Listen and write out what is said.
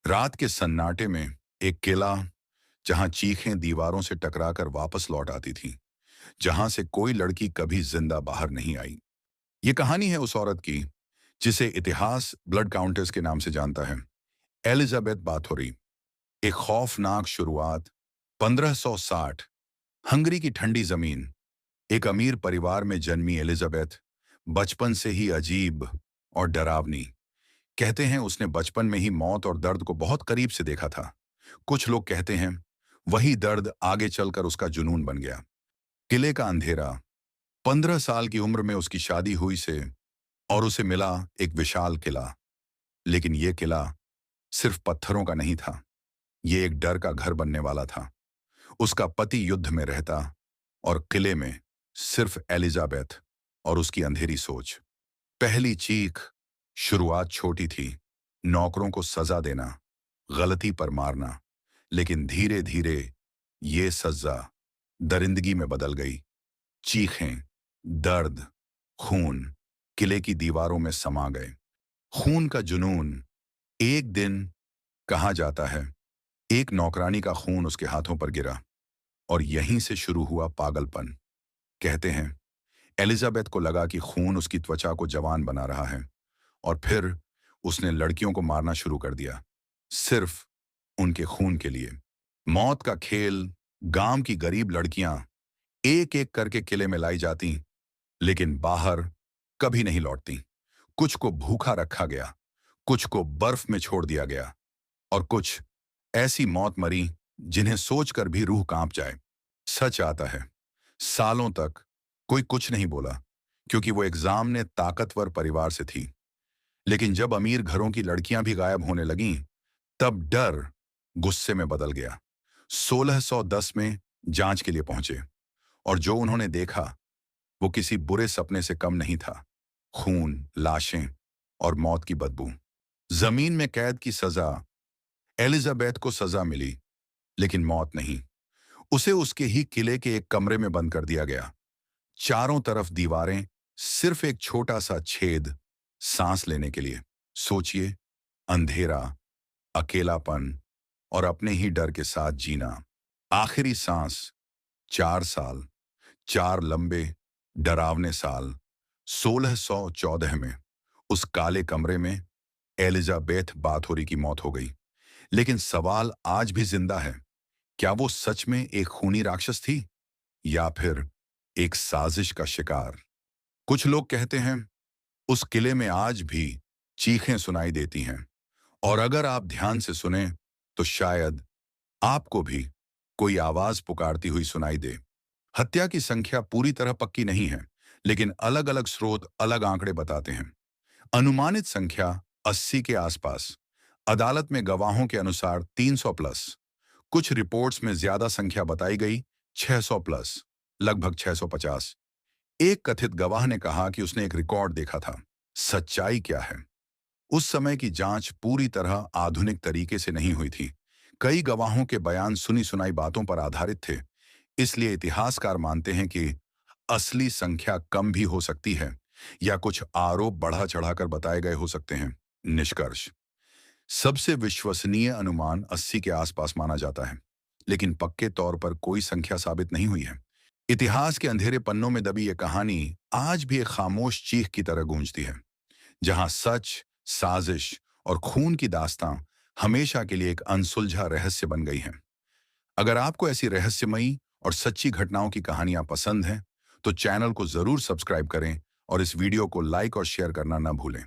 रात के सन्नाटे में एक किला, जहां चीखें दीवारों से टकराकर वापस लौट आती थीं, जहां से कोई लड़की कभी जिंदा बाहर नहीं आई। ये कहानी है उस औरत की जिसे इतिहास ब्लड काउंटेस के नाम से जानता है, एलिजाबेथ बाथोरी। एक खौफनाक शुरुआत। 1560, हंगरी की ठंडी जमीन। एक अमीर परिवार में जन्मी एलिजाबेथ बचपन से ही अजीब और डरावनी। कहते हैं उसने बचपन में ही मौत और दर्द को बहुत करीब से देखा था। कुछ लोग कहते हैं वही दर्द आगे चलकर उसका जुनून बन गया। किले का अंधेरा। 15 साल की उम्र में उसकी शादी हुई से और उसे मिला एक विशाल किला। लेकिन यह किला सिर्फ पत्थरों का नहीं था, ये एक डर का घर बनने वाला था। उसका पति युद्ध में रहता और किले में सिर्फ एलिजाबेथ और उसकी अंधेरी सोच। पहली चीख। शुरुआत छोटी थी, नौकरों को सजा देना, गलती पर मारना। लेकिन धीरे धीरे ये सजा दरिंदगी में बदल गई। चीखें, दर्द, खून किले की दीवारों में समा गए। खून का जुनून। एक दिन, कहा जाता है, एक नौकरानी का खून उसके हाथों पर गिरा और यहीं से शुरू हुआ पागलपन। कहते हैं एलिजाबेथ को लगा कि खून उसकी त्वचा को जवान बना रहा है और फिर उसने लड़कियों को मारना शुरू कर दिया, सिर्फ उनके खून के लिए। मौत का खेल। गांव की गरीब लड़कियां एक एक करके किले में लाई जाती, लेकिन बाहर कभी नहीं लौटती। कुछ को भूखा रखा गया, कुछ को बर्फ में छोड़ दिया गया और कुछ ऐसी मौत मरी जिन्हें सोचकर भी रूह कांप जाए। सच आता है, सालों तक कोई कुछ नहीं बोला, क्योंकि वो एग्जाम ने ताकतवर परिवार से थी। लेकिन जब अमीर घरों की लड़कियां भी गायब होने लगीं, तब डर गुस्से में बदल गया। 1610 में जांच के लिए पहुंचे और जो उन्होंने देखा वो किसी बुरे सपने से कम नहीं था। खून, लाशें और मौत की बदबू। जमीन में कैद की सजा। एलिजाबेथ को सजा मिली, लेकिन मौत नहीं। उसे उसके ही किले के एक कमरे में बंद कर दिया गया। चारों तरफ दीवारें, सिर्फ एक छोटा सा छेद सांस लेने के लिए। सोचिए, अंधेरा, अकेलापन और अपने ही डर के साथ जीना। आखिरी सांस। 4 साल, 4 लंबे डरावने साल। 1614 में उस काले कमरे में एलिजाबेथ बाथोरी की मौत हो गई। लेकिन सवाल आज भी जिंदा है, क्या वो सच में एक खूनी राक्षस थी या फिर एक साजिश का शिकार? कुछ लोग कहते हैं उस किले में आज भी चीखें सुनाई देती हैं, और अगर आप ध्यान से सुने तो शायद आपको भी कोई आवाज पुकारती हुई सुनाई दे। हत्या की संख्या पूरी तरह पक्की नहीं है, लेकिन अलग अलग स्रोत अलग आंकड़े बताते हैं। अनुमानित संख्या 80 के आसपास। अदालत में गवाहों के अनुसार 300 प्लस। कुछ रिपोर्ट्स में ज्यादा संख्या बताई गई, 600 प्लस, लगभग 650। एक कथित गवाह ने कहा कि उसने एक रिकॉर्ड देखा था। सच्चाई क्या है? उस समय की जांच पूरी तरह आधुनिक तरीके से नहीं हुई थी। कई गवाहों के बयान सुनी सुनाई बातों पर आधारित थे, इसलिए इतिहासकार मानते हैं कि असली संख्या कम भी हो सकती है या कुछ आरोप बढ़ा चढ़ाकर बताए गए हो सकते हैं। निष्कर्ष। सबसे विश्वसनीय अनुमान 80 के आसपास माना जाता है, लेकिन पक्के तौर पर कोई संख्या साबित नहीं हुई है। इतिहास के अंधेरे पन्नों में दबी ये कहानी आज भी एक खामोश चीख की तरह गूंजती है, जहां सच, साजिश और खून की दास्तां हमेशा के लिए एक अनसुलझा रहस्य बन गई हैं। अगर आपको ऐसी रहस्यमयी और सच्ची घटनाओं की कहानियां पसंद हैं, तो चैनल को जरूर सब्सक्राइब करें और इस वीडियो को लाइक और शेयर करना न भूलें।